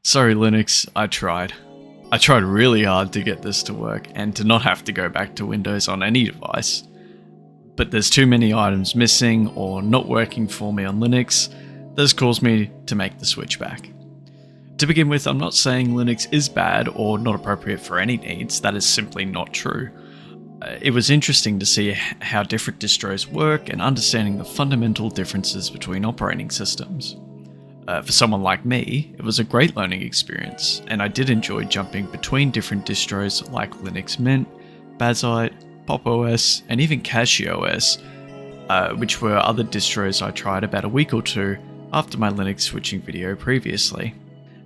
Sorry Linux, I tried. I tried really hard to get this to work and to not have to go back to Windows on any device. But there's too many items missing or not working for me on Linux that has caused me to make the switch back. To begin with, I'm not saying Linux is bad or not appropriate for any needs, that is simply not true. It was interesting to see how different distros work and understanding the fundamental differences between operating systems. For someone like me, it was a great learning experience, and I did enjoy jumping between different distros like Linux Mint, Bazzite, Pop! OS, and even CashieOS, which were other distros I tried about a week or two after my Linux switching video previously.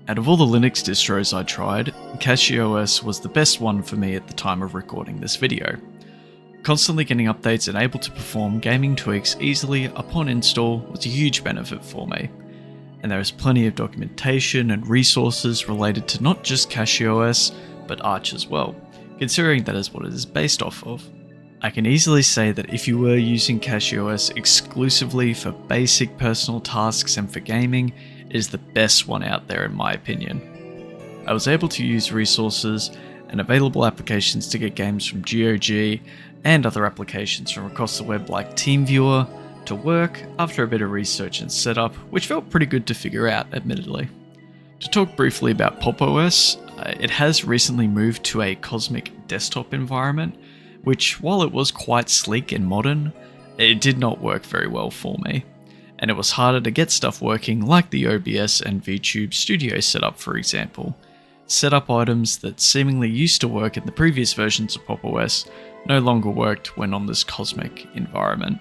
Out of all the Linux distros I tried, CashieOS was the best one for me at the time of recording this video. Constantly getting updates and able to perform gaming tweaks easily upon install was a huge benefit for me. And there is plenty of documentation and resources related to not just CashieOS, but Arch as well, considering that is what it is based off of. I can easily say that if you were using CashieOS exclusively for basic personal tasks and for gaming, it is the best one out there in my opinion. I was able to use resources and available applications to get games from GOG and other applications from across the web like TeamViewer to work after a bit of research and setup, which felt pretty good to figure out, admittedly. To talk briefly about Pop! OS, it has recently moved to a Cosmic desktop environment, which, while it was quite sleek and modern, it did not work very well for me. And it was harder to get stuff working like the OBS and VTube Studio setup, for example. Setup items that seemingly used to work in the previous versions of Pop! OS no longer worked when on this Cosmic environment.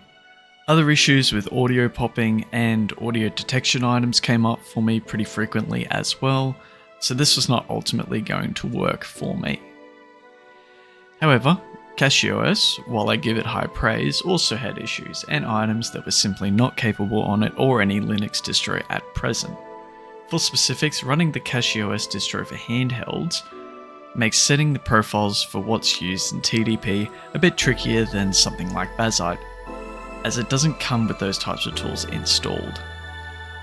Other issues with audio popping and audio detection items came up for me pretty frequently as well, so this was not ultimately going to work for me. However, CashieOS, while I give it high praise, also had issues and items that were simply not capable on it or any Linux distro at present. For specifics, running the CashieOS distro for handhelds makes setting the profiles for what's used in TDP a bit trickier than something like Bazzite, as it doesn't come with those types of tools installed.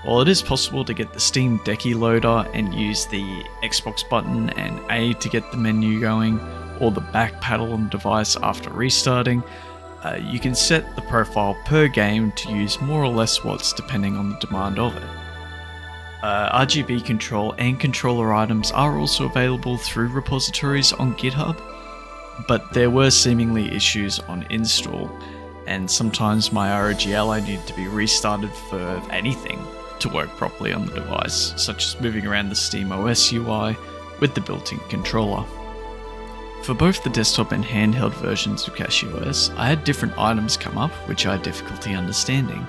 While it is possible to get the Steam Decky loader and use the Xbox button and A to get the menu going, or the back paddle on the device after restarting, you can set the profile per game to use more or less watts depending on the demand of it. RGB control and controller items are also available through repositories on GitHub, but there were seemingly issues on install, and sometimes my ROG needed to be restarted for anything to work properly on the device, such as moving around the Steam OS UI with the built-in controller. For both the desktop and handheld versions of CashieOS, I had different items come up which I had difficulty understanding.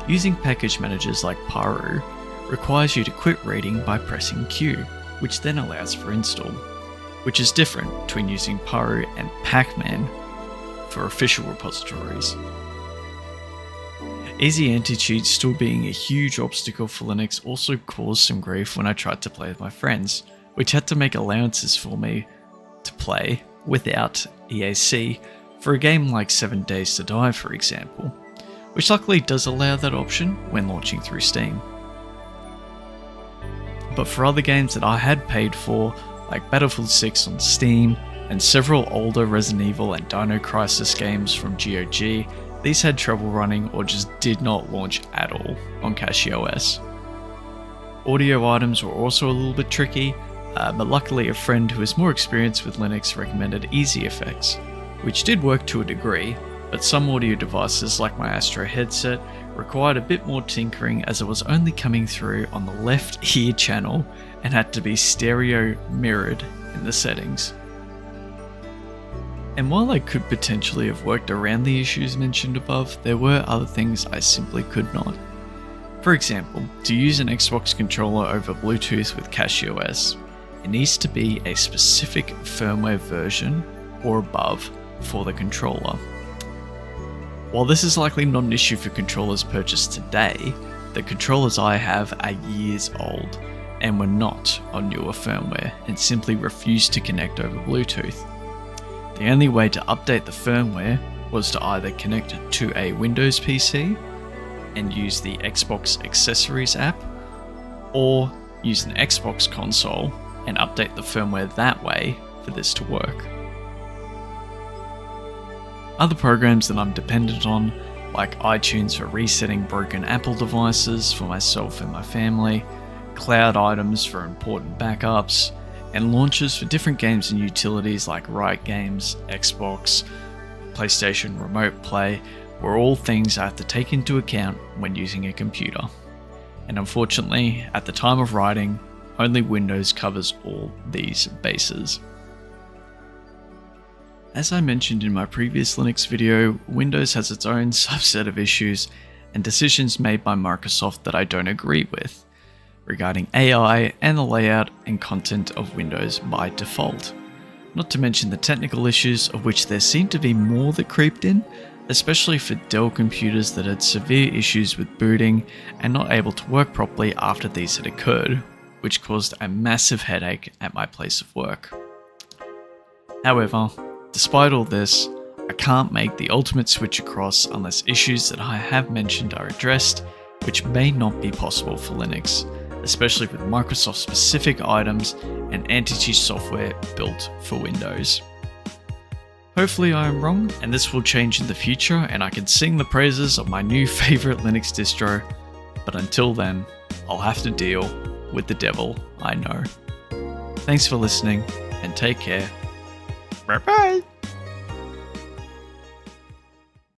Using package managers like Paru requires you to quit reading by pressing Q, which then allows for install, which is different between using Paru and Pacman for official repositories. Easy anti-cheat still being a huge obstacle for Linux also caused some grief when I tried to play with my friends, which had to make allowances for me to play without EAC for a game like 7 Days to Die, for example, which luckily does allow that option when launching through Steam. But for other games that I had paid for, like Battlefield 6 on Steam, and several older Resident Evil and Dino Crisis games from GOG, these had trouble running or just did not launch at all on CashieOS. Audio items were also a little bit tricky, but luckily a friend who is more experienced with Linux recommended Easy Effects, which did work to a degree, but some audio devices like my Astro headset required a bit more tinkering as it was only coming through on the left ear channel and had to be stereo mirrored in the settings. And while I could potentially have worked around the issues mentioned above, there were other things I simply could not. For example, to use an Xbox controller over Bluetooth with CashieOS, it needs to be a specific firmware version or above for the controller. While this is likely not an issue for controllers purchased today, the controllers I have are years old and were not on newer firmware and simply refused to connect over Bluetooth. The only way to update the firmware was to either connect it to a Windows PC and use the Xbox Accessories app, or use an Xbox console, and update the firmware that way for this to work. Other programs that I'm dependent on, like iTunes for resetting broken Apple devices for myself and my family, cloud items for important backups, and launchers for different games and utilities like Riot Games, Xbox, PlayStation Remote Play, were all things I have to take into account when using a computer. And unfortunately, at the time of writing, only Windows covers all these bases. As I mentioned in my previous Linux video, Windows has its own subset of issues and decisions made by Microsoft that I don't agree with, regarding AI and the layout and content of Windows by default. Not to mention the technical issues, of which there seem to be more that creeped in, especially for Dell computers that had severe issues with booting and not able to work properly after these had occurred, which caused a massive headache at my place of work. However, despite all this, I can't make the ultimate switch across unless issues that I have mentioned are addressed, which may not be possible for Linux, especially with Microsoft-specific items and anti-cheat software built for Windows. Hopefully I am wrong, and this will change in the future and I can sing the praises of my new favourite Linux distro, but until then, I'll have to deal with the devil I know. Thanks for listening, and take care. Bye bye!